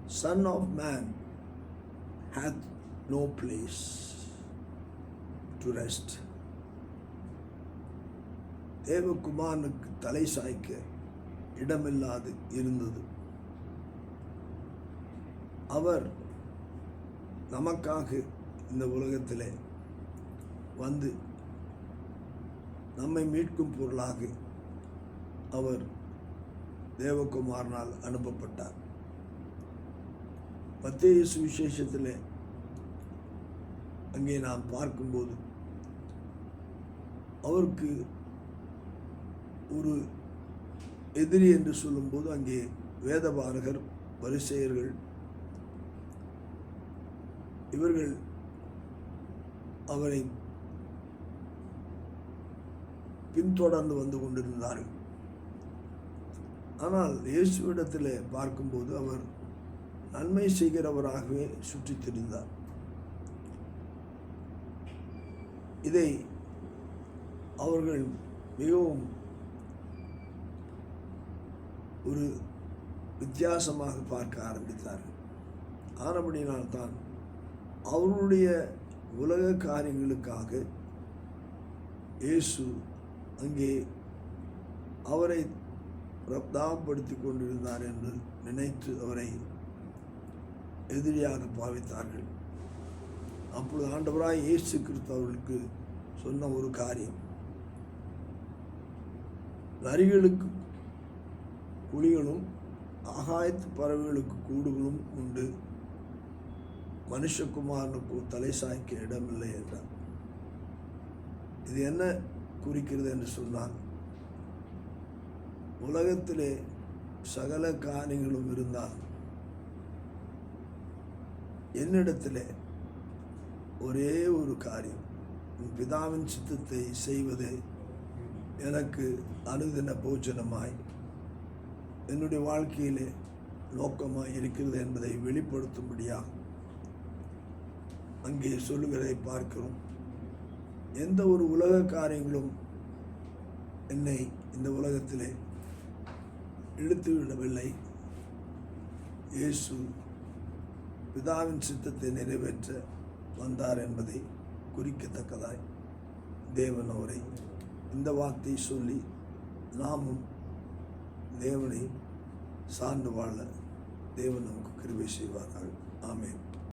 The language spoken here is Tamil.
Son of Man hath no place to rest. தேவகுமாரனுக்கு தலை சாய்க்க இடமில்லாது இருந்தது. அவர் நமக்காக இந்த உலகத்திலே வந்து நம்மை மீட்கும் பொருளாக அவர் தேவகுமாரனால் அனுப்பப்பட்டார். மத்தேயு சுவிசேஷத்திலே அங்கே நாம் பார்க்கும்போது அவருக்கு ஒரு எதிரி என்று சொல்லும்போது அங்கே வேதபாரகர், பரிசேயர்கள் இவர்கள் அவரை பின்தொடர்ந்து வந்து கொண்டிருந்தார்கள். ஆனால் இயேசுவிடத்தில் பார்க்கும்போது அவர் நன்மை செய்கிறவராகவே சுற்றித் திரிந்தார். இதை அவர்கள் மிகவும் ஒரு வித்தியாசமாக பார்க்க ஆரம்பித்தார்கள். ஆனபடியினால்தான் அவருடைய உலக காரியங்களுக்காக இயேசு அங்கே அவரை தாபப்படுத்தி கொண்டிருந்தார் என்று நினைத்து அவரை எதிரியாக பாவித்தார்கள். அப்பொழுது ஆண்டவராய் இயேசு கிறிஸ்து அவர்களுக்கு சொன்ன ஒரு காரியம், நரிகளுக்கு குழிகளும் ஆகாயத்து பறவைகளுக்கு கூடுகளும் உண்டு, மனுஷகுமாரனுக்கு தலை சாய்க்க இடமில்லை என்றார். இது என்ன குறிக்கிறது என்று சொன்னால், உலகத்திலே சகல காரியங்களும் இருந்தால் என்னிடத்திலே ஒரே ஒரு காரியம், உன் பிதாவின் சித்தத்தை செய்வதே எனக்கு அனுதின போஜனமாய் என்னுடைய வாழ்க்கையிலே நோக்கமாய் இருக்கிறது என்பதை வெளிப்படுத்தும்படியாக அங்கே சொல்லுகிறதை பார்க்கிறோம். எந்த ஒரு உலக காரியங்களும் என்னை இந்த உலகத்திலே இழுத்துவிடவில்லை. இயேசு பிதாவின் சித்தத்தை நிறைவேற்ற வந்தார் என்பதை குறிக்கத்தக்கதாய் தேவன் அவரை இந்த வார்த்தையை சொல்லி நாமும் தேவனை சார்ந்து வாழ தேவன் நமக்கு கிருபை செய்வார்கள். ஆமென்.